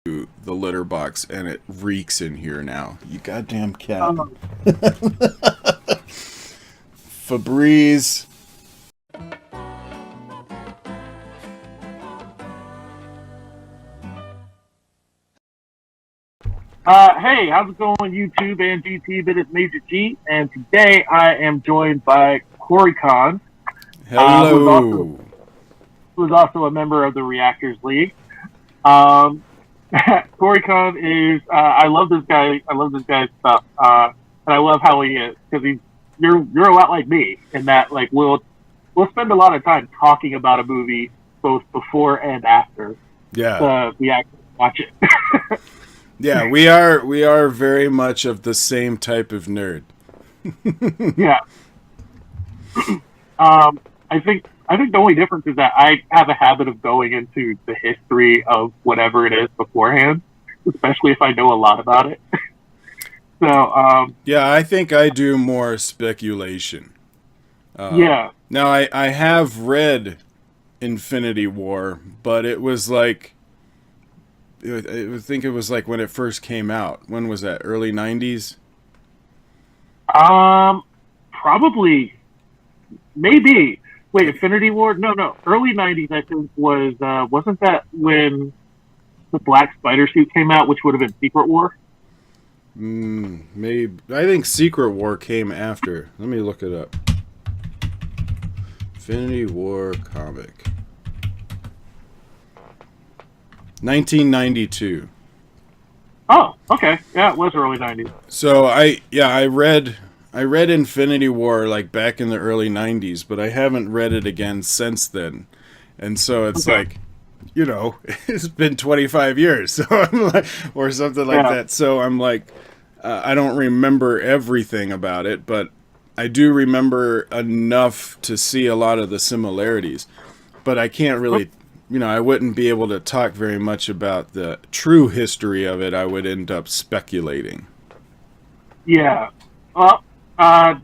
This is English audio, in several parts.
the litter box, and it reeks in here now. You goddamn cat. Um, Febreze. hey, how's it going, YouTube and GT? But it's Major G, and today I am joined by Koricon, Hello. who is also a member of the Reactors League. Um, Koricon is I love this guy. I love this guy's stuff, and I love how he is because you're a lot like me in that like we'll spend a lot of time talking about a movie both before and after Yeah. we actually watch it. Yeah, we are very much of the same type of nerd. Yeah. I think the only difference is that I have a habit of going into the history of whatever it is beforehand, especially if I know a lot about it. So Yeah, I think I do more speculation. yeah. Now, I have read Infinity War, but it was like I think it was like when it first came out. When was that? Early 90s? Um Probably, maybe. Wait, Infinity War? No. Early '90s, I think wasn't that when the Black Spider suit came out, which would have been Secret War? Maybe. I think Secret War came after. Let me look it up. Infinity War comic. 1992. Oh, okay. Yeah, it was early '90s. So I read Infinity War like back in the early 90s, but I haven't read it again since then. And so it's Okay. like, it's been 25 years. So I'm like, or something like Yeah. that. So I'm like, I don't remember everything about it, but I do remember enough to see a lot of the similarities. But I can't really, I wouldn't be able to talk very much about the true history of it. I would end up speculating. Yeah. Well,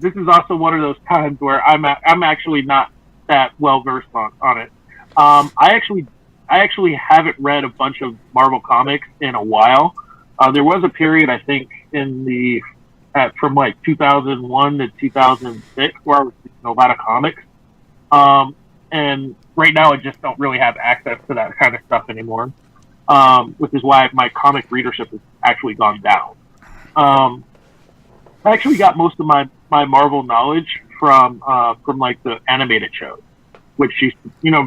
this is also one of those times where I'm actually not that well versed on it. I actually haven't read a bunch of Marvel comics in a while. There was a period, I think, from like 2001 to 2006 where I was reading a lot of comics. And right now I just don't really have access to that kind of stuff anymore. Which is why my comic readership has actually gone down. Um, I actually got most of my Marvel knowledge from like the animated shows, which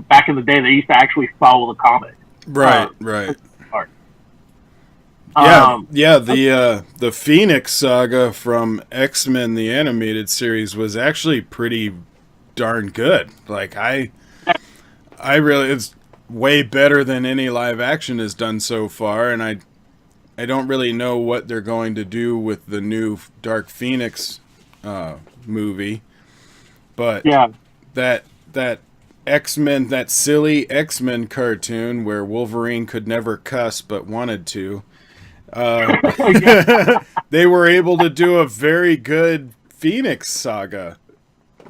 back in the day they used to actually follow the comics. Right, right. Art. Yeah, Um, yeah. The Phoenix saga from X-Men the animated series was actually pretty darn good. Like I really, it's way better than any live action has done so far, and I don't really know what they're going to do with the new Dark Phoenix movie, but yeah, that X-Men, that silly X-Men cartoon where Wolverine could never cuss but wanted to. yeah, They were able to do a very good Phoenix saga.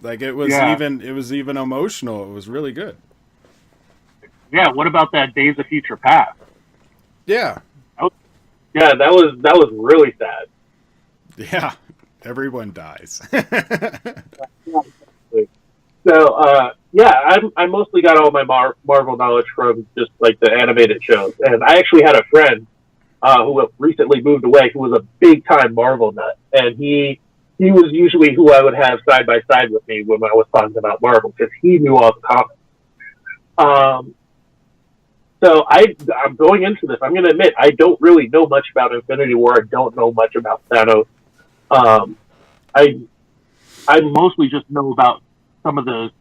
Like yeah, it was even emotional. It was really good. yeah. What about that Days of Future Past? Yeah. Yeah, that was really sad. Yeah. Everyone dies. So yeah, I mostly got all my Marvel knowledge from just like the animated shows, and I actually had a friend who recently moved away who was a big time Marvel nut, and he was usually who I would have side by side with me when I was talking about Marvel because he knew all the comics. Um, so I'm going into this. I'm going to admit I don't really know much about Infinity War. I don't know much about Thanos. Um, I I mostly just know about some of the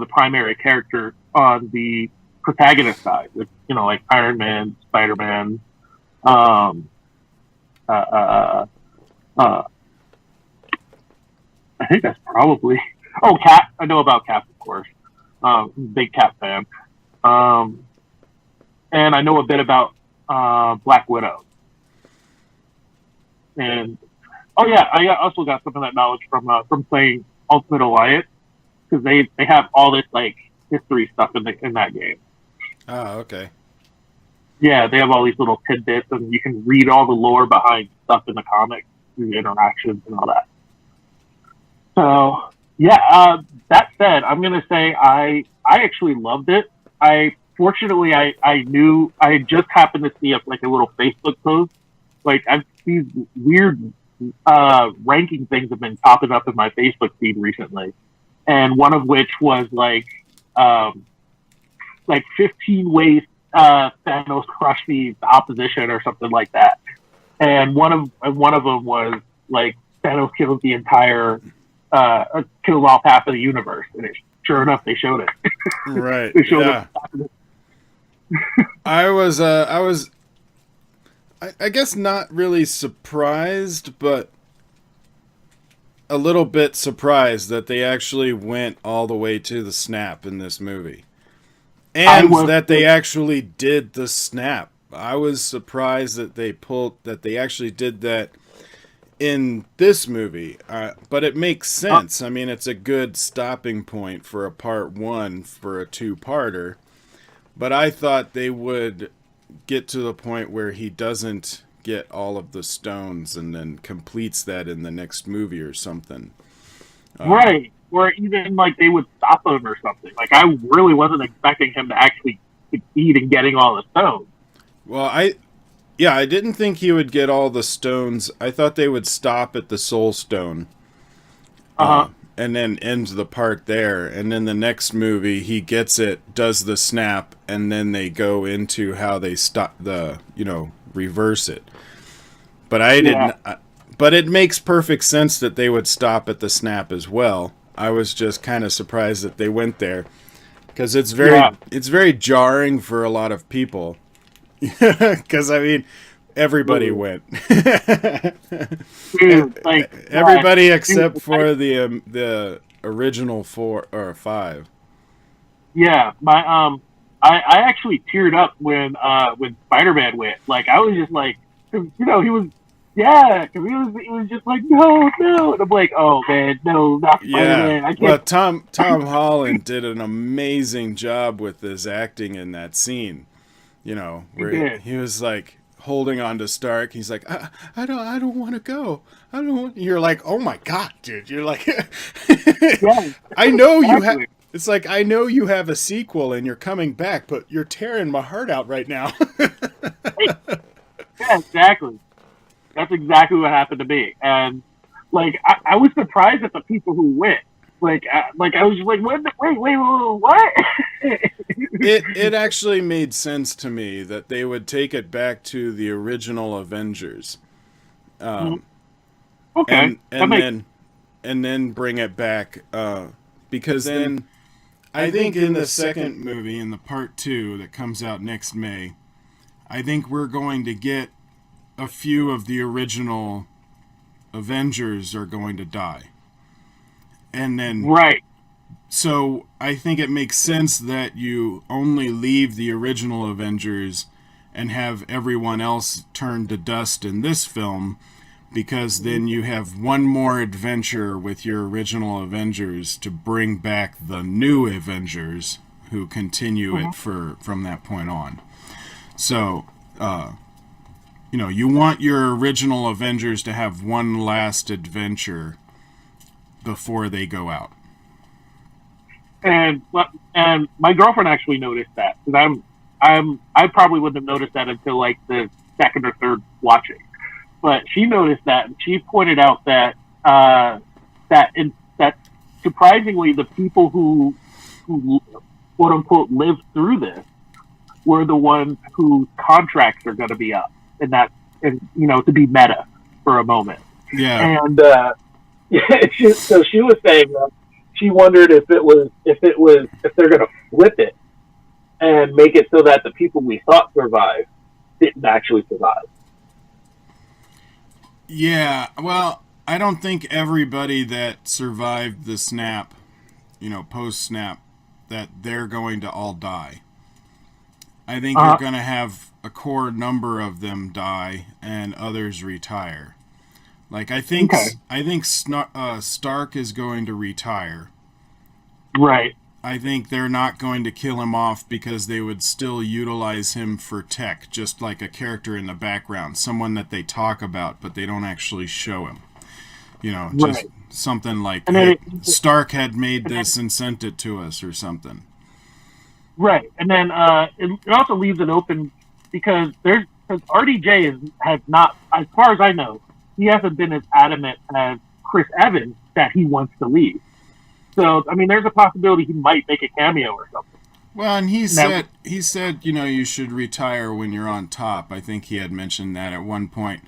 primary characters on the protagonist side, which like Iron Man, Spider Man. Um, uh, uh, uh, I think that's probably. Oh, Cap. I know about Cap, of course. Big Cap fan. Um, and I know a bit about Black Widow. And oh yeah, I also got some of that knowledge from playing Ultimate Alliance because they have all this like history stuff in that game. Oh, okay. Yeah, they have all these little tidbits, and you can read all the lore behind stuff in the comics, the interactions, and all that. So yeah, that said, I'm gonna say I actually loved it. I fortunately I knew I had just happened to see like a little Facebook post. Like I've these weird ranking things have been popping up in my Facebook feed recently, and one of which was um, like 15 ways Thanos crushed the opposition or something like that. And one of them was like Thanos killed the entire killed off half of the universe, and sure enough, they showed it. Right. They showed Yeah. it. I was, I guess not really surprised, but a little bit surprised that they actually went all the way to the snap in this movie. And that they actually did the snap. I was surprised that they actually did that in this movie. But it makes sense. I mean, it's a good stopping point for a part one for a two-parter. But I thought they would get to the point where he doesn't get all of the stones and then completes that in the next movie or something. Right. Or even like they would stop him or something. Like I really wasn't expecting him to actually succeed in getting all the stones. Well, I didn't think he would get all the stones. I thought they would stop at the Soul Stone. And then end the part there. And then the next movie, he gets it, does the snap, and then they go into how they stop reverse it. But I didn't. But it makes perfect sense that they would stop at the snap as well. I was just kind of surprised that they went there, because it's very jarring for a lot of people. Because I mean, everybody went. Everybody except for the original 4 or 5. Yeah, I actually teared up when Spider-Man went. Like I was just like, he was. Yeah, because he was just like, no, and I'm like, oh man, no, not Spider-Man. I can't. Well, Tom Holland did an amazing job with his acting in that scene. Where he was like holding on to Stark. He's like, I don't want to go. I don't want. You're like, oh my god, dude. You're like, I know you have. It's like, I know you have a sequel and you're coming back, but you're tearing my heart out right now. Yeah, exactly. That's exactly what happened to me, and like I was surprised at the people who went. Like I was just like, wait, what? It actually made sense to me that they would take it back to the original Avengers, Okay, and then bring it back, because then I think in the second movie, in the part 2 that comes out next May, I think we're going to get a few of the original Avengers are going to die. And then right. So I think it makes sense that you only leave the original Avengers and have everyone else turn to dust in this film, because then you have one more adventure with your original Avengers to bring back the new Avengers who continue it from that point on. So you want your original Avengers to have one last adventure before they go out. And my girlfriend actually noticed that, because I probably wouldn't have noticed that until like the second or third watching, but she noticed that, and she pointed out that that surprisingly the people who quote unquote lived through this were the ones whose contracts are going to be up, and to be meta for a moment. Yeah. And so she was saying that she wondered if they're going to flip it and make it so that the people we thought survived didn't actually survive. Yeah, well, I don't think everybody that survived the snap, post-snap, that they're going to all die. I think you're going to have a core number of them die and others retire. Like, I think Stark is going to retire. Right. I think they're not going to kill him off because they would still utilize him for tech, just like a character in the background, someone that they talk about, but they don't actually show him. Just Right. something like, And then hey, Stark had made this and sent it to us or something. right. And then it also leaves it open because RDJ has not, as far as I know, he hasn't been as adamant as Chris Evans that he wants to leave. So I mean, there's a possibility he might make a cameo or something. Well, and he Now, said you should retire when you're on top. I think he had mentioned that at one point.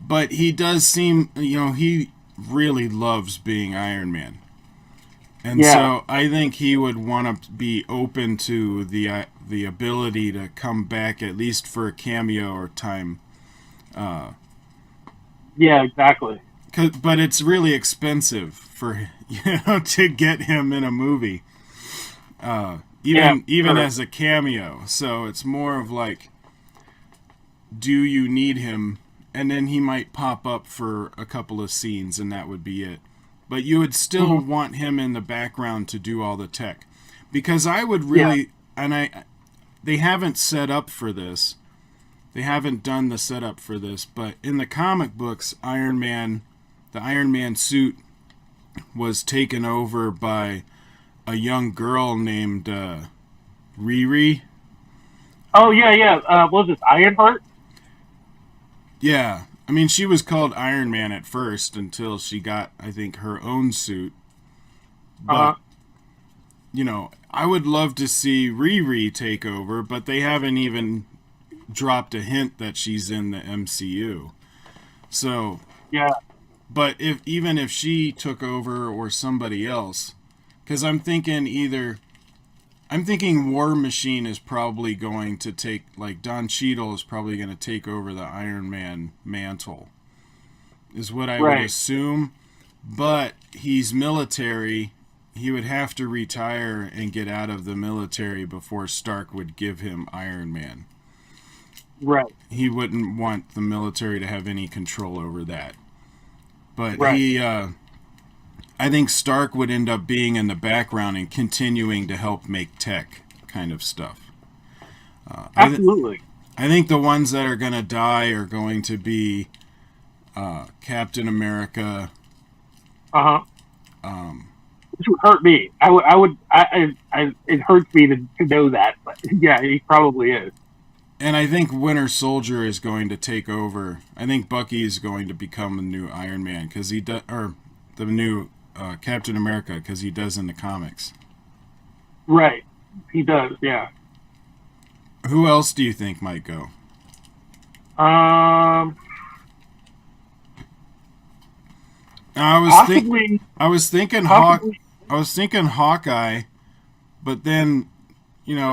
But he does seem, he really loves being Iron Man. And yeah, so I think he would want to be open to the ability to come back at least for a cameo or time. yeah, exactly. But it's really expensive for to get him in a movie, Yeah, even sure. as a cameo. So it's more of like, do you need him? And then he might pop up for a couple of scenes, and that would be it. But you would still Mm-hmm. want him in the background to do all the tech, because I would Yeah, really, and they haven't set up for this. They haven't done the setup for this, but in the comic books, the Iron Man suit was taken over by a young girl named Riri. oh yeah, yeah. What was this Ironheart? Yeah, I mean, she was called Iron Man at first until she got, I think, her own suit. Uh, But, I would love to see Riri take over, but they haven't even dropped a hint that she's in the MCU. So, yeah, but if she took over or somebody else, because I'm thinking War Machine is probably going to take, like, Don Cheadle is probably going to take over the Iron Man mantle, is what I would right, assume. But he's military. He would have to retire and get out of the military before Stark would give him Iron Man. right, He wouldn't want the military to have any control over that. But right. I think Stark would end up being in the background and continuing to help make tech kind of stuff. Absolutely. I think the ones that are going to die are going to be Captain America. Uh huh. Um, Which would hurt me. It hurts me to know that, but yeah, he probably is. and I think Winter Soldier is going to take over. I think Bucky is going to become the new Iron Man because he does, or the new Captain America because he does in the comics. Right. He does. Yeah. Who else do you think might go? Um. I was think Possibly. I was thinking Possibly. I was thinking Hawkeye, but then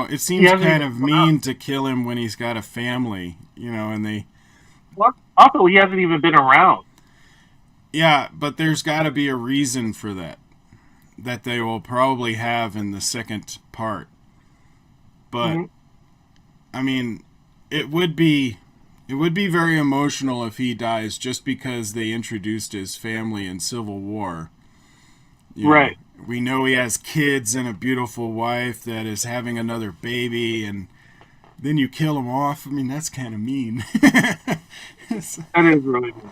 it He seems hasn't kind even of come out. mean to kill him when he's got a family. And they Also, he hasn't even been around. yeah, but there's got to be a reason for that they will probably have in the second part. But Hmm. I mean, it would be very emotional if he dies just because they introduced his family in Civil War. You know, Right. we know he has kids and a beautiful wife that is having another baby, and then you kill him off. I mean, that's kind of mean. That is really good.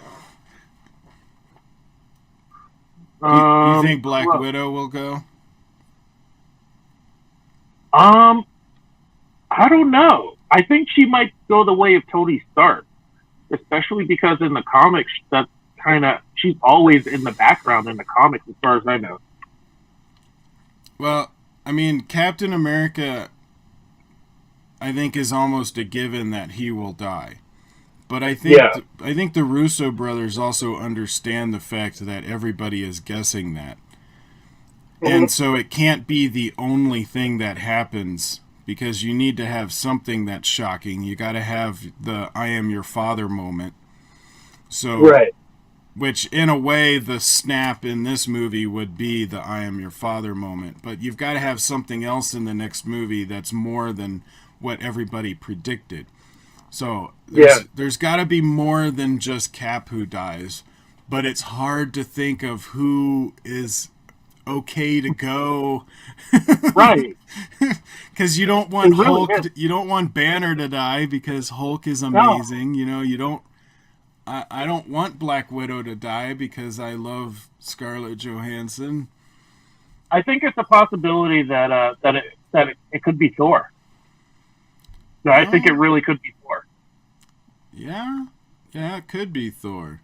You think Black Well, Widow will go? um, I don't know. I think she might go the way of Tony Stark, especially because in the comics, that's she's always in the background in the comics, as far as I know. Well, I mean, Captain America, I think, is almost a given that he will die. But Yeah. I think the Russo brothers also understand the fact that everybody is guessing that. Mhm. And so it can't be the only thing that happens because you need to have something that's shocking. You got to have the I am your father moment. So, Right. which in a way, the snap in this movie would be the I am your father moment. But you've got to have something else in the next movie that's more than what everybody predicted. So Yeah. there's got to be more than just Cap who dies, but it's hard to think of who is okay to go. Right. Because you don't It want really Hulk, is. you don't want Banner to die because Hulk is No, amazing. You don't. I don't want Black Widow to die because I love Scarlett Johansson. I think it's a possibility that it could be Thor. No, I think it Oh, really could be Thor. yeah, yeah, it could be Thor.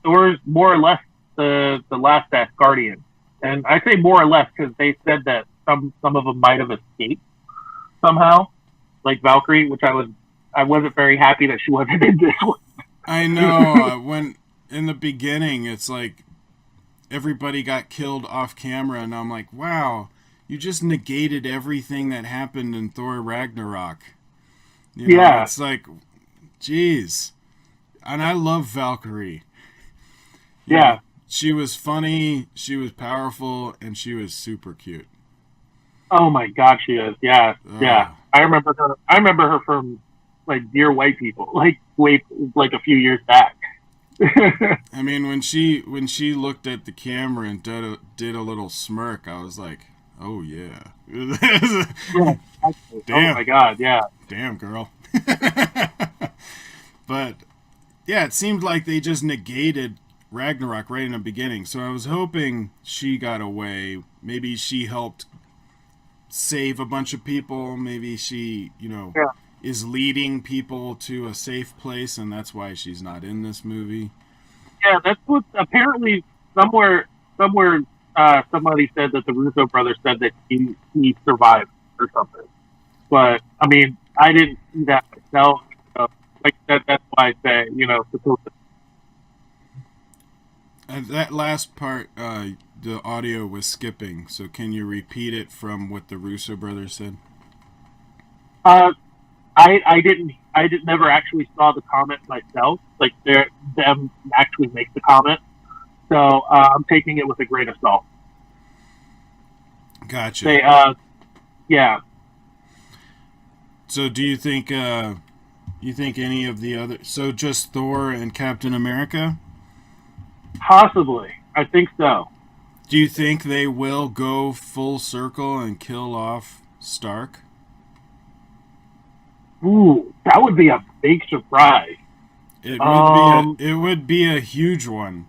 Thor is more or less the last Asgardian, and I say more or less because they said that some of them might have escaped somehow, like Valkyrie, which I wasn't very happy that she wasn't in this one. I know. When in the beginning, it's like everybody got killed off camera, and I'm like, wow, you just negated everything that happened in Thor Ragnarok. Yeah, It's like, geez. And I love Valkyrie. You know, yeah. she was funny, she was powerful, and she was super cute. Oh my God, she is. Yeah, yeah. Uh, I remember her. I remember her from like Dear White People, like way like a few years back. I mean, when she looked at the camera and did a little smirk, I was like, oh yeah, Yeah, actually. Oh damn, my God, yeah. damn girl. But yeah, it seemed like they just negated Ragnarok right in the beginning. So I was hoping she got away. Maybe she helped save a bunch of people. Maybe she, Yeah. is leading people to a safe place, and that's why she's not in this movie. Yeah, that's what apparently somewhere somebody said that the Russo brothers said that he survived or something. But I mean, I didn't see that myself. So, like that's why I say supposed to, And that last part, the audio was skipping. So can you repeat it from what the Russo brothers said? uh, I did never actually saw the comment myself. Like them actually make the comment. So I'm taking it with a grain of salt. Gotcha. They yeah, So do you think any of the other, so just Thor and Captain America? possibly. I think so. Do you think they will go full circle and kill off Stark? Ooh, that would be a big surprise. It would be a Um, it would be a huge one.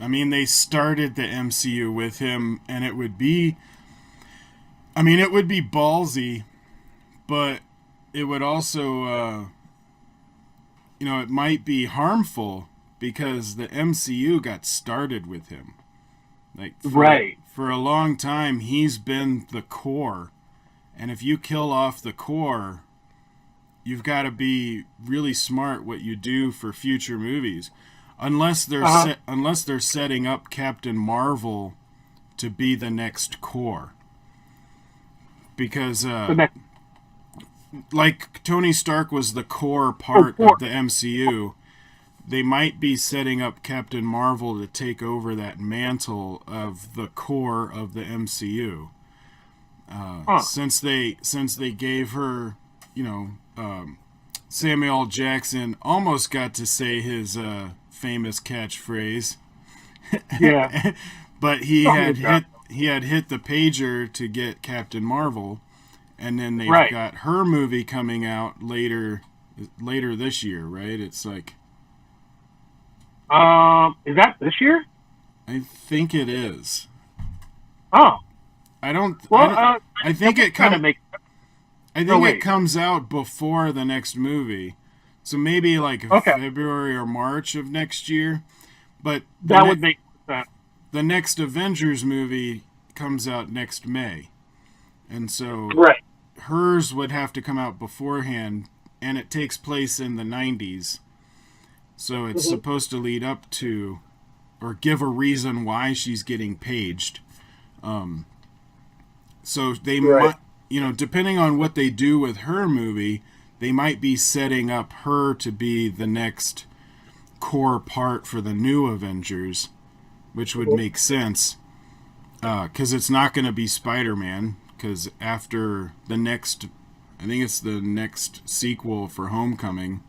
I mean, they started the MCU with him, and it would be ballsy, but it would also, it might be harmful because the MCU got started with him. Like right. for a long time, he's been the core, and if you kill off the core, you've got to be really smart what you do for future movies, unless they're Uh huh. unless they're setting up Captain Marvel to be the next core, because The next. like Tony Stark was the core Oh, part of four. the MCU. They might be setting up Captain Marvel to take over that mantle of the core of the MCU. Huh. Since they gave her, you know, Samuel L. Jackson almost got to say his famous catchphrase, Yeah. but he Oh, had good job. hit the pager to get Captain Marvel, and then they've Right. got her movie coming out later this year, right? It's like, Is that this year? I think it is. Oh, I don't. I well. don't. I That think would it kind of come. make. I Oh think it wait. comes out before the next movie, so maybe like Okay, February or March of next year. But that would make sense. the next Avengers movie comes out next May, and so Right. hers would have to come out beforehand, and it takes place in the '90s, so it's Hmm. supposed to lead up to or give a reason why she's getting paged. Um, so they Right. might, depending on what they do with her movie, they might be setting up her to be the next core part for the new Avengers, which would Hmm. make sense because it's not going to be Spider-Man. Because after the next, I think it's the next sequel for Homecoming,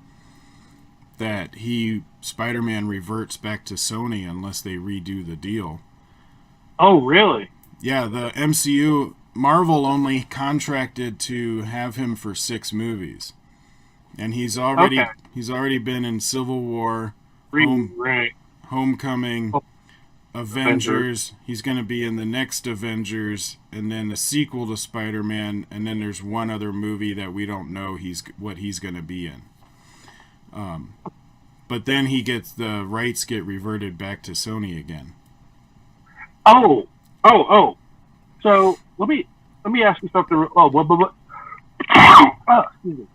Spider-Man reverts back to Sony unless they redo the deal. Oh, really? Yeah, the MCU Marvel only contracted to have him for 6 movies, and Okay. he's already been in Civil War, Three, right. Homecoming, Oh, Avengers. Avengers. He's going to be in the next Avengers, and then the sequel to Spider-Man, and then there's one other movie that we don't know what he's going to be in. But then the rights get reverted back to Sony again. Oh, oh. So let me ask you something. Oh, what? Oh, excuse me.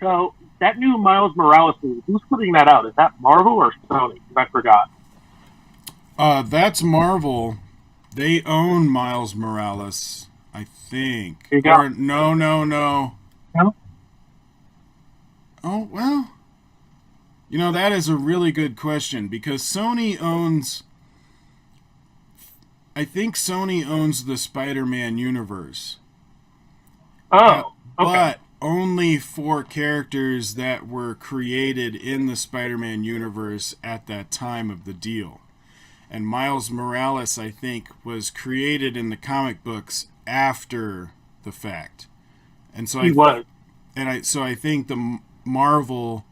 So that new Miles Morales movie, who's putting that out? Is that Marvel or Sony? 'Cause I forgot. That's Marvel. They own Miles Morales, I think. You got Or no, no, no. no? Oh well, that is a really good question because Sony owns. I think Sony owns the Spider-Man universe, Oh, okay. but only for characters that were created in the Spider-Man universe at that time of the deal. And Miles Morales, I think, was created in the comic books after the fact. And so He was. I think the Marvel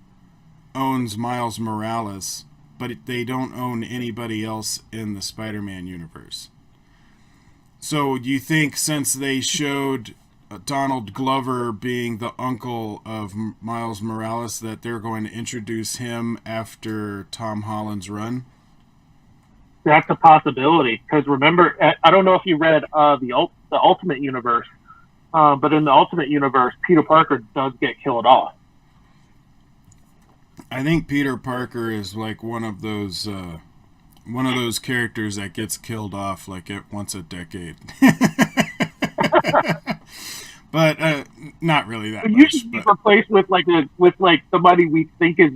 owns Miles Morales, but they don't own anybody else in the Spider-Man universe. So you think since they showed Donald Glover being the uncle of Miles Morales that they're going to introduce him after Tom Holland's run? That's a possibility because remember, I don't know if you read the Ultimate Universe, but in the Ultimate Universe, Peter Parker does get killed off. I think Peter Parker is like one of those characters that gets killed off like once a decade. But not really that But much. usually But replaced with like somebody we think is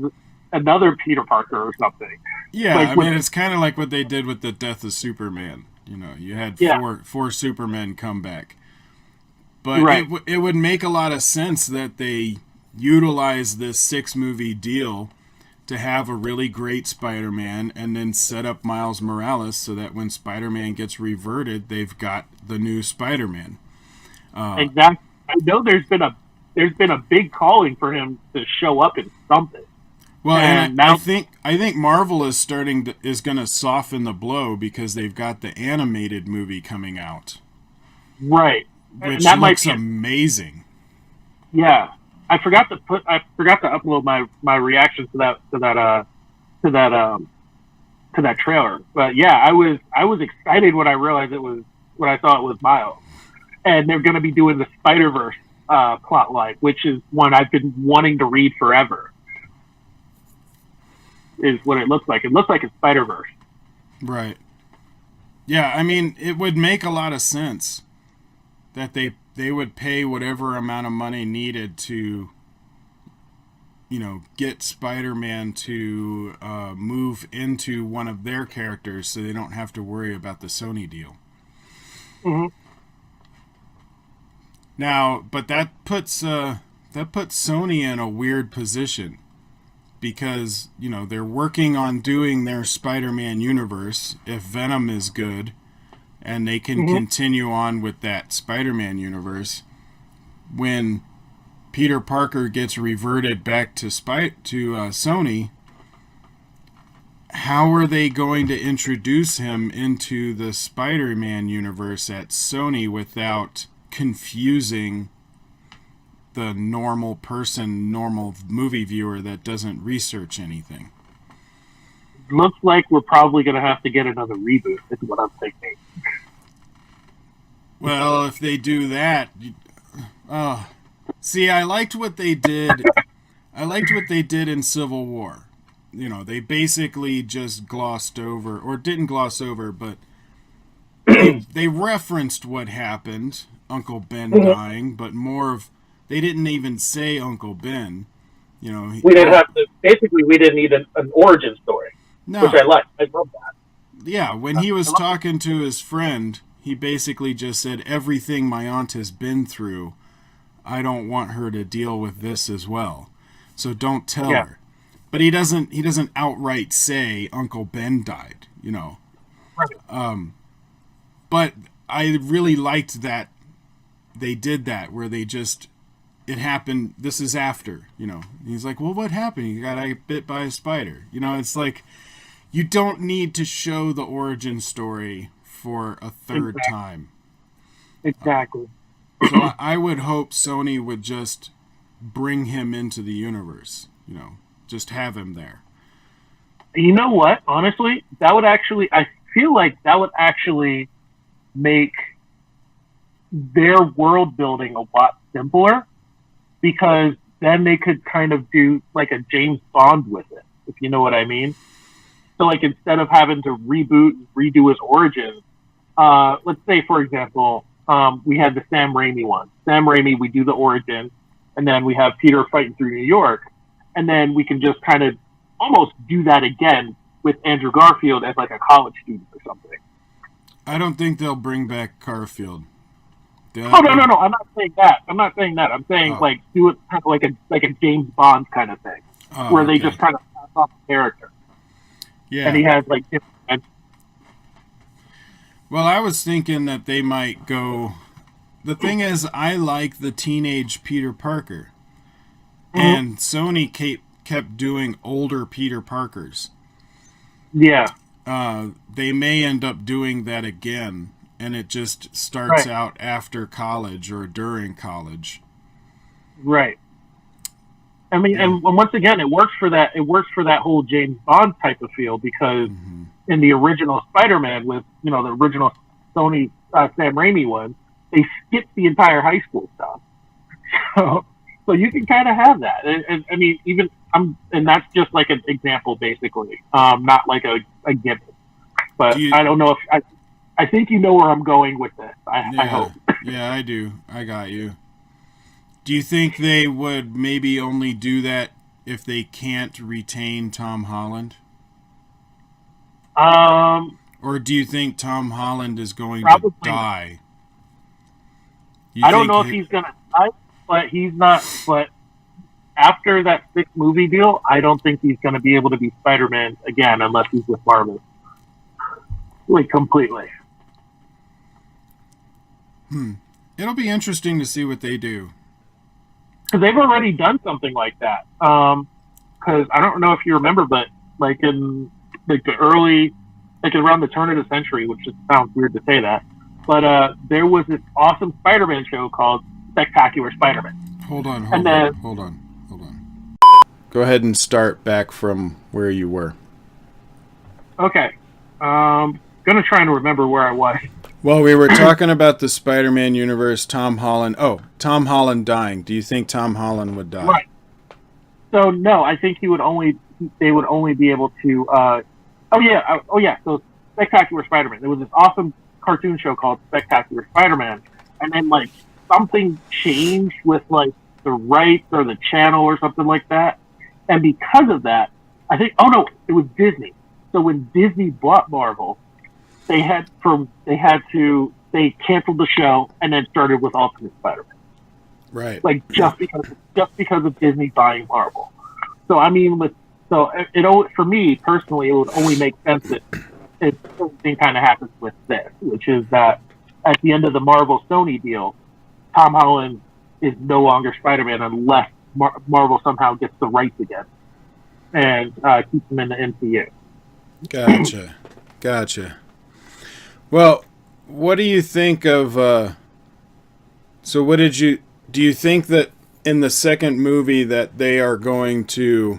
another Peter Parker or something. yeah, Like I with mean it's kind of like what they did with the death of Superman. You had yeah, four Supermen come back, but right. it would make a lot of sense that they utilize this 6 movie deal to have a really great Spider-Man and then set up Miles Morales so that when Spider-Man gets reverted, they've got the new Spider-Man. Exactly. I know there's been a big calling for him to show up in something, Well, and and I now think I think Marvel is going to soften the blow because they've got the animated movie coming out, right, and which that might looks be amazing. yeah. I forgot to upload my reaction to that trailer, but yeah, I was excited when I realized when I saw it was Miles, and they're going to be doing the Spider Verse plot line, which is one I've been wanting to read forever. Is what it looks like. It looks like a Spider Verse. Right. Yeah, I mean, it would make a lot of sense that they would pay whatever amount of money needed to get Spider-Man to move into one of their characters so they don't have to worry about the Sony deal. Mm-hmm. Now, but that puts Sony in a weird position because they're working on doing their Spider-Man universe if Venom is good and they can Mm-hmm. continue on with that Spider-Man universe when Peter Parker gets reverted back to Sony. How are they going to introduce him into the Spider-Man universe at Sony without confusing the normal movie viewer that doesn't research anything? Looks like we're probably going to have to get another reboot. Is what I'm thinking. Well, if they do that, see, I liked what they did. I liked what they did in Civil War. They basically just glossed over, or didn't gloss over, but they referenced what happened, Uncle Ben Mhm. dying, but more of they didn't even say Uncle Ben. We didn't have to. Basically, we didn't need an origin story, which I No, like. I love that. yeah, when he was talking to his friend, he basically just said everything my aunt has been through. I don't want her to deal with this as well. So don't tell Yeah, her. But he doesn't outright say Uncle Ben died. But I really liked that they did that, where they just, it happened, this is after, He's like, well, what happened? You got bit by a spider. It's like, you don't need to show the origin story for a third time. Exactly. So I would hope Sony would just bring him into the universe, just have him there. You know what? Honestly, I feel like that would actually make their world building a lot simpler, because then they could kind of do like a James Bond with it, if you know what I mean. So like, instead of having to reboot and redo his origins, let's say, for example, we had the Sam Raimi one. Sam Raimi, we do the origin, and then we have Peter fighting through New York, and then we can just kind of almost do that again with Andrew Garfield as like a college student or something. I don't think they'll bring back Garfield. No. I'm not saying that. I'm saying like, do it kind of like a James Bond kind of thing, where they just kind of pass off the character. Yeah. And he has like different. Well, I was thinking that they might go. The thing is, I like the teenage Peter Parker, and Sony kept doing older Peter Parkers. Yeah. They may end up doing that again, and it just starts out after college or during college. Right. I mean, and once again, it works for that. It works for that whole James Bond type of feel, because in the original Spider-Man, with the original Sony Sam Raimi one, they skipped the entire high school stuff. So you can kind of have that. And I mean, and that's just like an example, basically, not like a gimmick. But I don't know if I think you know where I'm going with this. I hope. Yeah, I do. I got you. Do you think they would maybe only do that if they can't retain Tom Holland? Or do you think Tom Holland is going to die? I don't know if he's going to die, but he's not. But after that 6th movie deal, I don't think he's going to be able to be Spider-Man again unless he's with Marvel. Like, completely. It'll be interesting to see what they do. Because they've already done something like that. Because I don't know if you remember, but like in like the early, like around the turn of the century, which just sounds weird to say that, but there was this awesome Spider-Man show called Spectacular Spider-Man. Hold on. Go ahead and start back from where you were. Okay. Gonna try and remember where I was. Well, we were talking about the Spider-Man universe, Tom Holland. Oh, Tom Holland dying. Do you think Tom Holland would die? Right. So no, I think they would only be able to. So Spectacular Spider-Man. There was this awesome cartoon show called Spectacular Spider-Man, and then like something changed with like the rights or the channel or something like that, and because of that, I think it was Disney. So when Disney bought Marvel, they canceled the show and then started with Ultimate Spider-Man. Right. Like just because of Disney buying Marvel. So I mean, for me personally, it would only make sense that if something kind of happens with this, which is that at the end of the Marvel Sony deal, Tom Holland is no longer Spider-Man unless Marvel somehow gets the rights again and keeps him in the MCU. Gotcha. Well, what do you think of? Do you think that in the second movie that they are going to?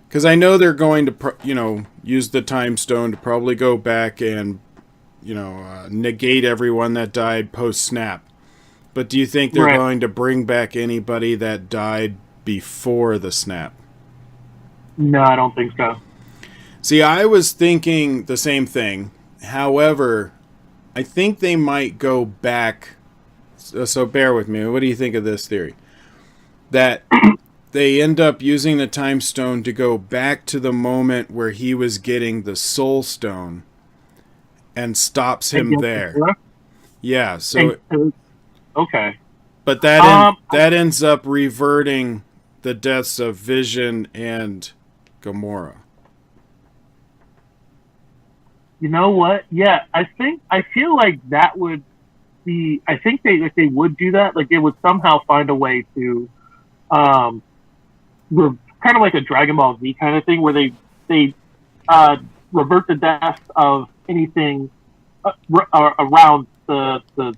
Because I know they're going to, use the time stone to probably go back and, negate everyone that died post-snap. But do you think they're going to bring back anybody that died before the snap? No, I don't think so. See, I was thinking the same thing. However, I think they might go back. So bear with me. What do you think of this theory? That they end up using the time stone to go back to the moment where he was getting the soul stone and stops him there. Yeah, so okay. But that ends up reverting the deaths of Vision and Gamora. You know what? Yeah, I feel like that would be. I think they if they would do that, like they would somehow find a way to, um, kind of like a Dragon Ball Z kind of thing, where they uh, revert the death of anything around the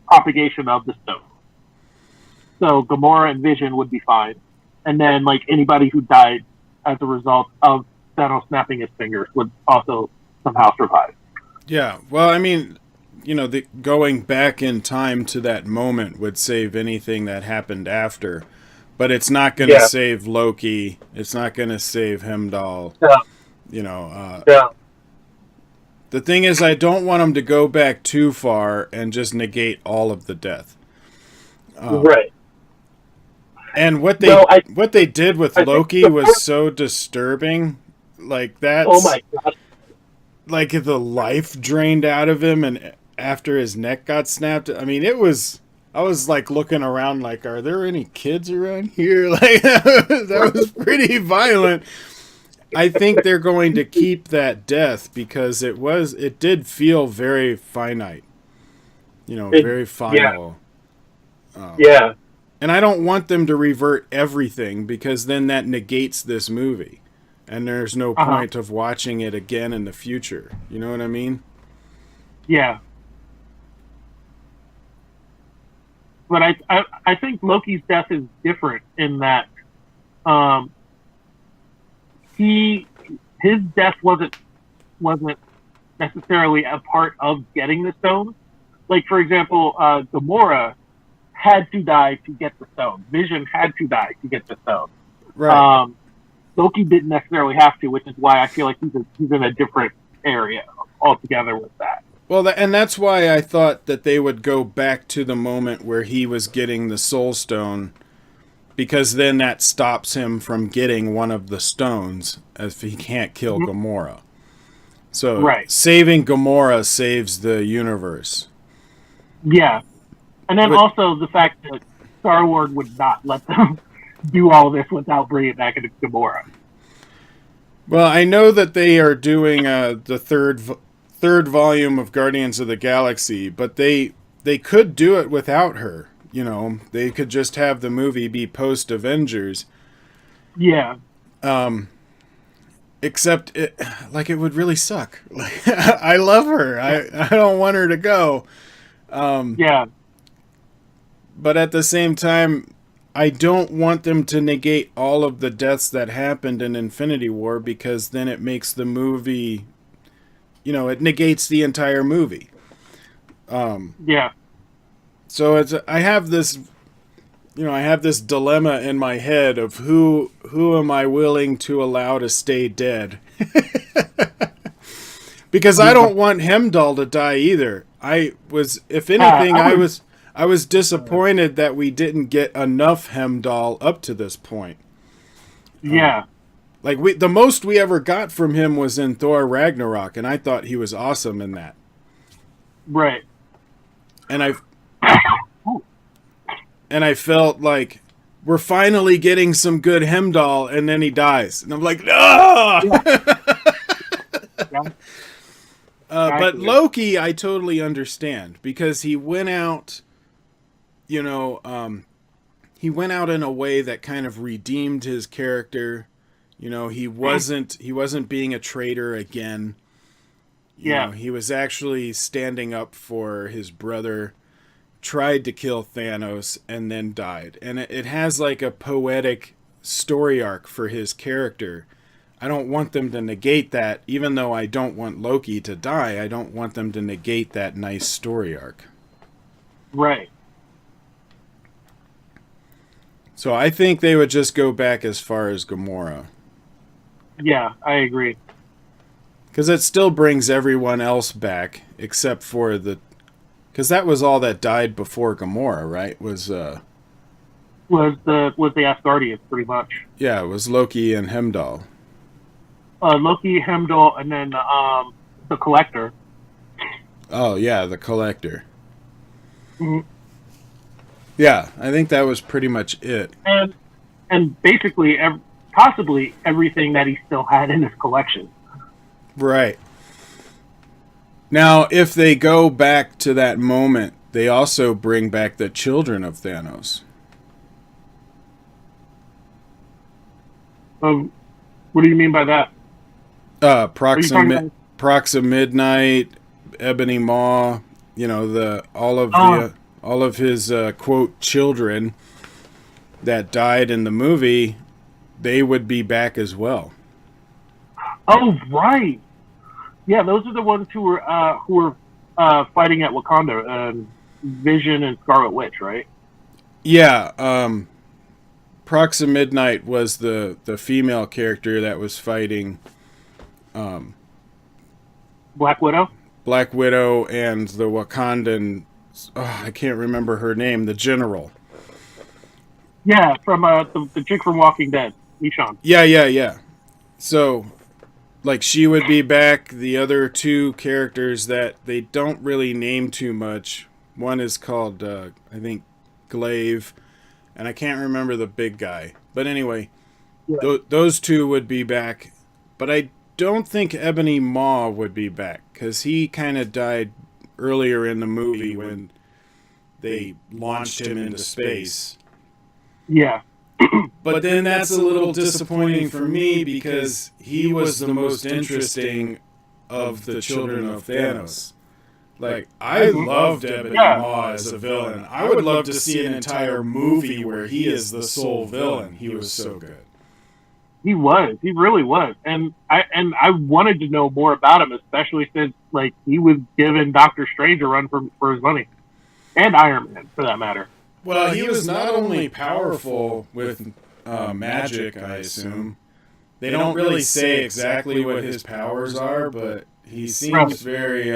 propagation of the stone. So Gamora and Vision would be fine, and then like anybody who died as a result of Thanos snapping his fingers would also somehow survive. Yeah. Well, I mean, going back in time to that moment would save anything that happened after, but it's not going to Yeah, save Loki. It's not going to save Hemdall. yeah, You know, yeah. the thing is, I don't want them to go back too far and just negate all of the death. Right. And No, what they did with I think Loki was so disturbing. Like oh that's my god. like the life drained out of him, and after his neck got snapped. I mean, it was. I was like looking around, like, are there any kids around here? Like that was pretty violent. I think they're going to keep that death because it did feel very finite, very Yeah, final. yeah. And I don't want them to revert everything because then that negates this movie. And there's no Uh huh. point of watching it again in the future. You know what I mean? Yeah. But I think Loki's death is different in that um, he his death wasn't necessarily a part of getting the stone. Like for example, Gamora had to die to get the stone. Vision had to die to get the stone. Right. Um, Loki didn't necessarily have to, which is why I feel like he's in a different area altogether with that. Well, and that's why I thought that they would go back to the moment where he was getting the Soul Stone, because then that stops him from getting one of the stones if he can't kill Mm-hmm. Gamora. So Right. saving Gamora saves the universe. Yeah. And then But, also the fact that Star Lord would not let them do all this without bringing it back into Gamora. well, I know that they are doing the third volume of Guardians of the Galaxy, but they could do it without her. They could just have the movie be post Avengers. Yeah. Except it would really suck. Like, I love her. I don't want her to go. Yeah. But at the same time, I don't want them to negate all of the deaths that happened in Infinity War, because then it makes the movie, it negates the entire movie. Yeah. So I have this dilemma in my head of who am I willing to allow to stay dead? Because I don't want Hemdall to die either. If anything, I was disappointed that we didn't get enough Hemdall up to this point. Yeah. Like the most we ever got from him was in Thor Ragnarok, and I thought he was awesome in that. Right. And I felt like we're finally getting some good Hemdall, and then he dies, and I'm like, no. Yeah. But Loki, I totally understand, because he went out, he went out in a way that kind of redeemed his character. He wasn't being a traitor again. He was actually standing up for his brother, tried to kill Thanos, and then died. And it has like a poetic story arc for his character. I don't want them to negate that, even though I don't want Loki to die. I don't want them to negate that nice story arc. Right. So I think they would just go back as far as Gamora. Yeah, I agree. Because it still brings everyone else back, except for because that was all that died before Gamora, right? Was the Asgardians pretty much. Yeah, it was Loki and Hemdall. Loki, Hemdall, and then the Collector. Oh yeah, the Collector. Mm-hmm. Yeah, I think that was pretty much it. And basically, possibly everything that he still had in his collection. Right. Now, if they go back to that moment, they also bring back the children of Thanos. Um, what do you mean by that? Are you talking about? Proxa Midnight, Ebony Maw, the Oh, all of his quote children that died in the movie, they would be back as well. oh, right. Yeah, those are the ones who were fighting at Wakanda, Vision and Scarlet Witch, right? Yeah, Proxa Midnight was the female character that was fighting Black Widow. Black Widow and the Wakandan. Oh, I can't remember her name. The general. Yeah, from the chick from Walking Dead, Michonne. Yeah, yeah, yeah. So, like, she would be back. The other two characters that they don't really name too much. One is called, I think, Glaive, and I can't remember the big guy. But anyway, Yeah. those two would be back. But I don't think Ebony Maw would be back because he kind of died earlier in the movie when they launched him into space. Yeah. But then that's a little disappointing for me because he was the most interesting of the children of Thanos. Like, I loved Ebony Maw as a villain. I would love to see an entire movie where he is the sole villain. He was so good. He was. He really was. And I wanted to know more about him, especially since like he was giving Doctor Strange a run for his money, and Iron Man for that matter. Well, he was not only powerful with magic, I assume. They don't really say exactly what his powers are, but he seems very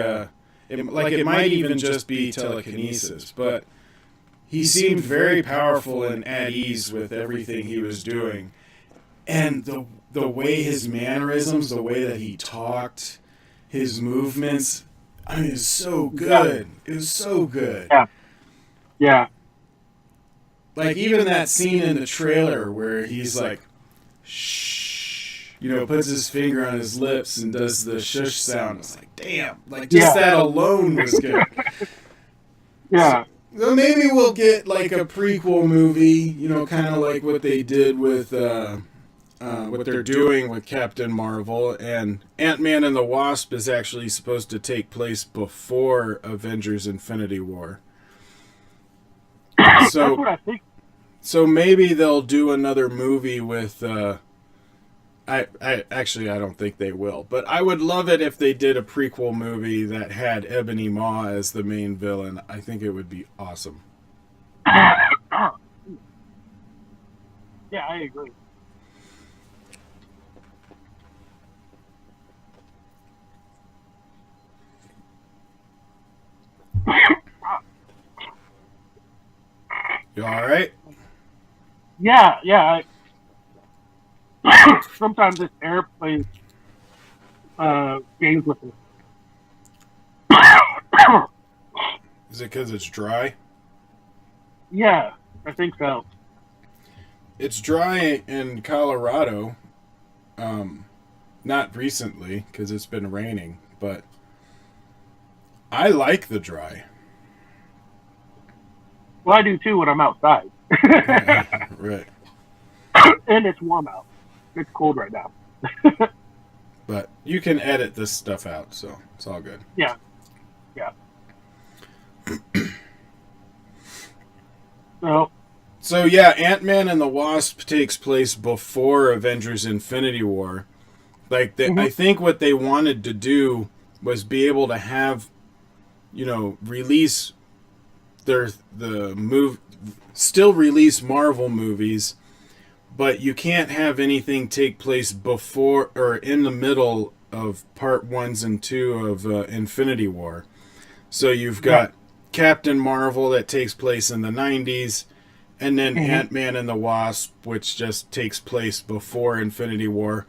it might even just be telekinesis, but he seemed very powerful and at ease with everything he was doing. And the way his mannerisms, the way that he talked, his movements, I mean, it was so good. It was so good. Yeah. Yeah. Like, even that scene in the trailer where he's like, shh, puts his finger on his lips and does the shush sound. It's like, damn, like, just that alone was good. Yeah. So maybe we'll get, like, a prequel movie, kind of like what they did with, what they're doing with Captain Marvel. And Ant-Man and the Wasp is actually supposed to take place before Avengers Infinity War. So, that's what I think. So maybe they'll do another movie with. I actually I don't think they will, but I would love it if they did a prequel movie that had Ebony Maw as the main villain. I think it would be awesome. Yeah, I agree. You all right? Yeah, yeah. Sometimes this air plays games with me. Is it because it's dry? Yeah, I think so. It's dry in Colorado. Not recently because it's been raining, but I like the dry. Well, I do too when I'm outside. Right. And it's warm out. It's cold right now. But you can edit this stuff out, so it's all good. Yeah. Yeah. So yeah, Ant-Man and the Wasp takes place before Avengers Infinity War. Like, I think what they wanted to do was be able to have, release still release Marvel movies, but you can't have anything take place before or in the middle of part 1s and 2 of Infinity War. So you've got Captain Marvel that takes place in the 90s, and then Ant-Man and the Wasp, which just takes place before Infinity War.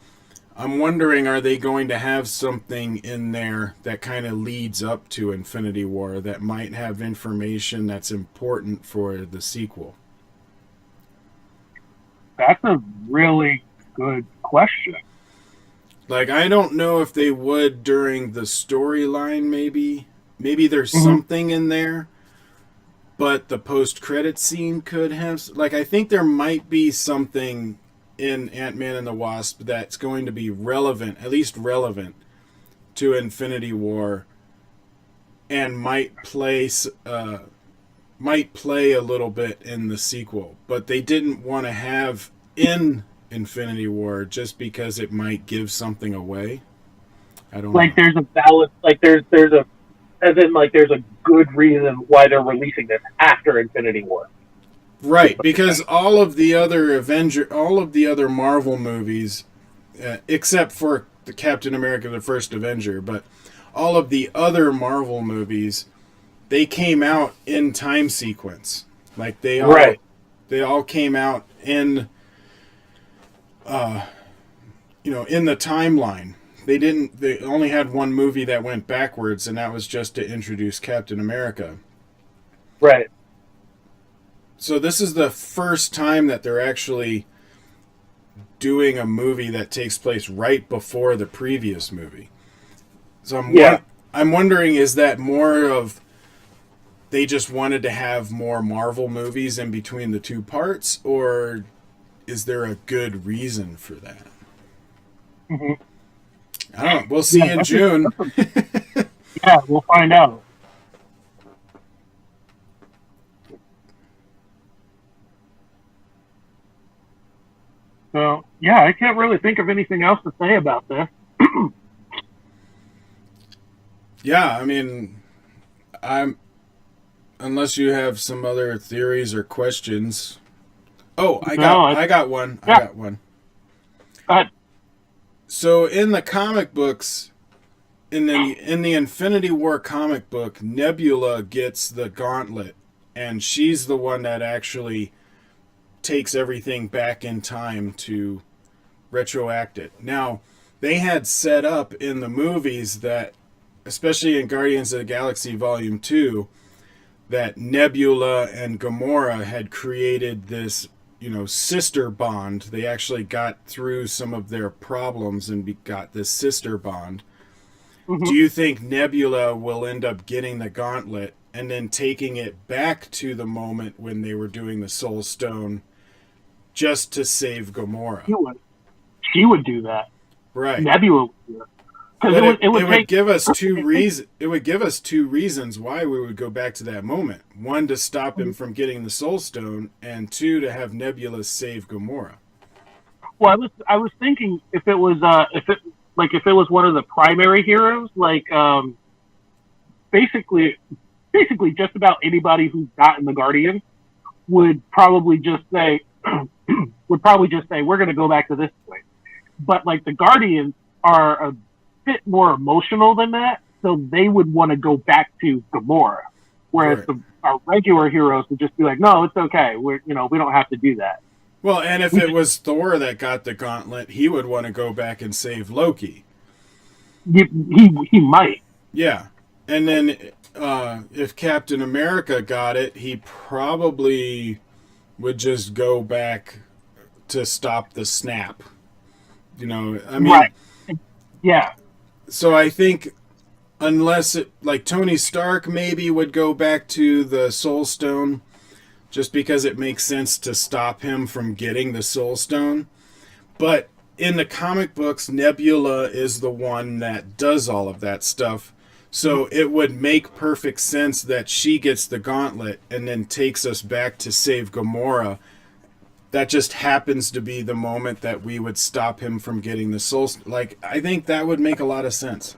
I'm wondering, are they going to have something in there that kind of leads up to Infinity War that might have information that's important for the sequel? That's a really good question. Like, I don't know if they would during the storyline, maybe. Maybe there's Mm-hmm. something in there, but the post-credit scene could have. Like, I think there might be something in Ant-Man and the Wasp that's going to be relevant, at least relevant, to Infinity War, and might play a little bit in the sequel. But they didn't want to have in Infinity War just because it might give something away. I don't Like know. there's a balance. Like there's a as in like there's a good reason why they're releasing this after Infinity War. Right, because all of the other all of the other Marvel movies, except for the Captain America: The First Avenger, but all of the other Marvel movies, they came out in time sequence. Like Right. they all came out in, in the timeline. They didn't. They only had one movie that went backwards, and that was just to introduce Captain America. Right. So this is the first time that they're actually doing a movie that takes place right before the previous movie. So Yeah. I'm wondering, is that more of they just wanted to have more Marvel movies in between the two parts, or is there a good reason for that? Mm-hmm. I don't know. We'll see Yeah. in June. Yeah. We'll find out. So yeah, I can't really think of anything else to say about this. Yeah, I mean, I'm unless you have some other theories or questions. Oh, No. I got one. I Yeah. got one. But So in the comic books, in the Infinity War comic book, Nebula gets the gauntlet, and she's the one that actually takes everything back in time to retroact it. Now, they had set up in the movies that, especially in Guardians of the Galaxy Volume 2, that Nebula and Gamora had created this, sister bond. They actually got through some of their problems and got this sister bond. mm-hmm. Do you think Nebula will end up getting the gauntlet and then taking it back to the moment when they were doing the Soul Stone just to save Gamora? She would do that. Right. Nebula would do it. Because But it would it would take. give us two reasons. It would give us two reasons why we would go back to that moment. One, to stop him from getting the Soul Stone, and two, to have Nebula save Gamora. Well, I was thinking if it was if it was one of the primary heroes, like basically just about anybody who's not in the Guardians would probably just say we're going to go back to this place. But like the Guardians are a bit more emotional than that, so they would want to go back to Gamora, whereas Right. our regular heroes would just be like, no, it's okay, we don't have to do that. Well, and if it was Thor that got the gauntlet, he would want to go back and save Loki. He might. Yeah. And then if Captain America got it, he probably would just go back to stop the snap. I mean, Right. Yeah. so I think unless like Tony Stark maybe would go back to the Soul Stone just because it makes sense to stop him from getting the Soul Stone. But in the comic books, Nebula is the one that does all of that stuff. So it would make perfect sense that she gets the gauntlet and then takes us back to save Gamora. That just happens to be the moment that we would stop him from getting the Soul Stone. Like, I think that would make a lot of sense.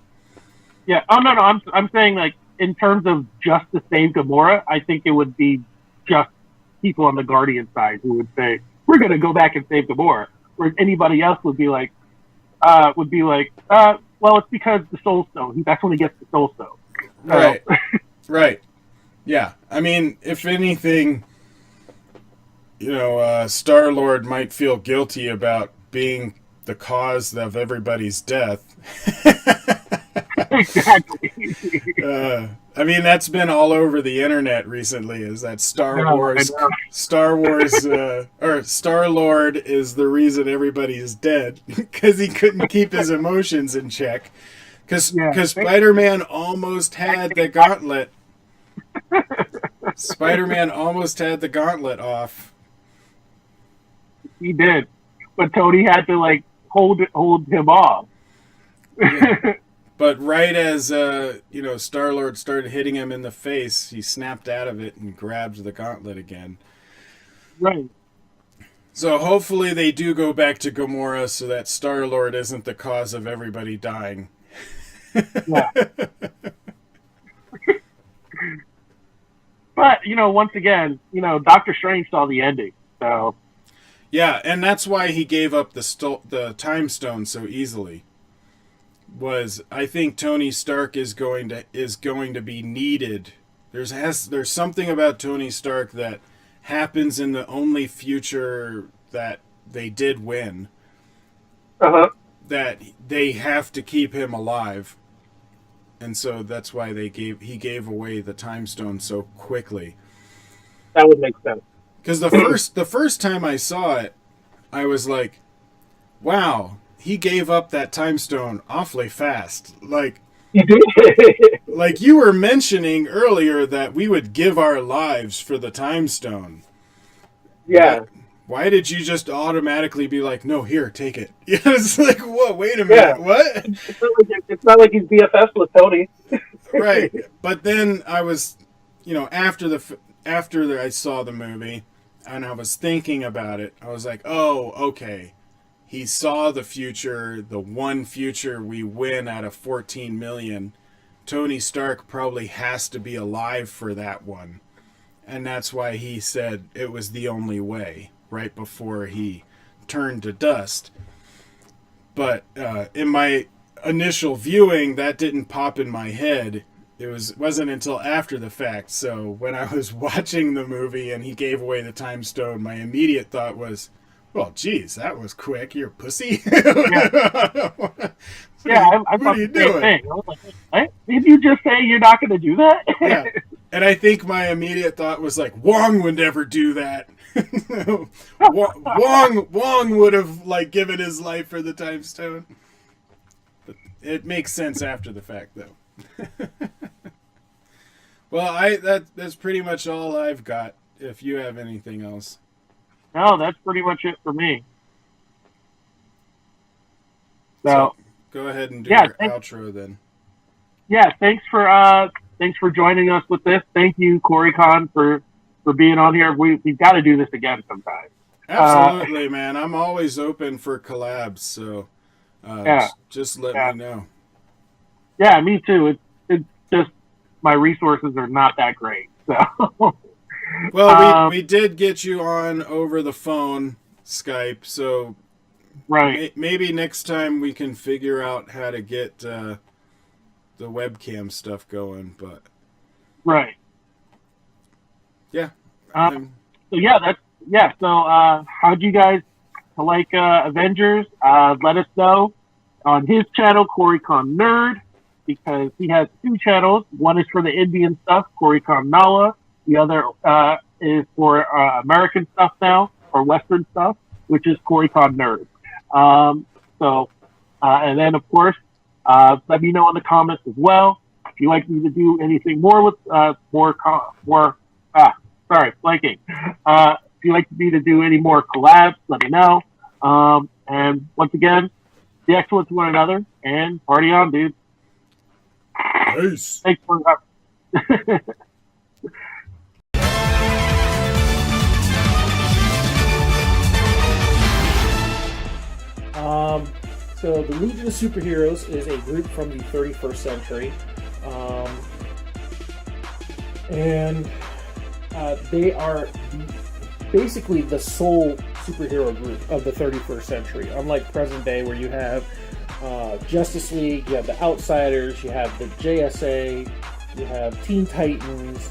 Yeah. Oh no. I'm saying like in terms of just to save Gamora, I think it would be just people on the Guardian side who would say we're going to go back and save Gamora, whereas anybody else would be like, well, it's because the Soul Stone. That's when he gets the Soul Stone. Right. Right. Yeah. I mean, if anything, Star-Lord might feel guilty about being the cause of everybody's death. Exactly. I mean, that's been all over the internet recently. Is that I know. Star Wars, or Star Lord is the reason everybody is dead because he couldn't keep his emotions in check. Yeah, Because Spider Man almost had the gauntlet. Spider Man almost had the gauntlet off. he did, but Tony had to like hold him off. Yeah. But right as Star Lord started hitting him in the face, he snapped out of it and grabbed the gauntlet again. Right. So hopefully they do go back to Gamora so that Star Lord isn't the cause of everybody dying. Yeah. But once again, Doctor Strange saw the ending, so Yeah, and that's why he gave up the time stone so easily. I think Tony Stark is going to be needed. There's something about Tony Stark that happens in the only future that they did win, uh-huh. that they have to keep him alive. And so that's why he gave away the time stone so quickly. That would make sense. Because the first time I saw it, I was like, "Wow, he gave up that time stone awfully fast." Like you were mentioning earlier that we would give our lives for the time stone. Yeah. Why did you just automatically be like, "No, here, take it"? Yeah, it's like, what? Wait a minute, Yeah. what? It's not like he's BFFs with Tony. Right, but then I was, after I saw the movie, and I was thinking about it, I was like, oh, okay. He saw the future, the one future we win out of 14 million. Tony Stark probably has to be alive for that one. And that's why he said it was the only way, right before he turned to dust. But in my initial viewing, that didn't pop in my head. Wasn't until after the fact. So when I was watching the movie and he gave away the time stone, my immediate thought was, well, geez, that was quick. You're a pussy. Yeah. I what are you doing? Thing. I was like, what? Did you just say you're not going to do that? Yeah. And I think my immediate thought was like, Wong would never do that. Wong would have like given his life for the time stone. But it makes sense after the fact, though. Well, that's pretty much all I've got. If you have anything else. No, that's pretty much it for me. So go ahead and do your outro then. Yeah, thanks for joining us with this. Thank you, Koricon, for being on here. We've got to do this again sometime. Absolutely, man. I'm always open for collabs, so just let me know. Yeah, me too. It's just my resources are not that great. So well, we did get you on over the phone, Skype, so right. Maybe next time we can figure out how to get the webcam stuff going, but right. Yeah. So how'd you guys like Avengers? Let us know on his channel, Koricon Nerd, because he has two channels. One is for the Indian stuff, Koricon Nala. The other is for American stuff now, or Western stuff, which is Koricon Nerd. And then of course, let me know in the comments as well if you'd like me to do anything more with blanking. If you'd like me to do any more collabs, let me know. And once again, be excellent to one another and party on, dude. Peace. Thanks for So the Legion of Superheroes is a group from the 31st century, and they are basically the sole superhero group of the 31st century. Unlike present day, where you have Justice League, you have the Outsiders, you have the JSA, you have Teen Titans.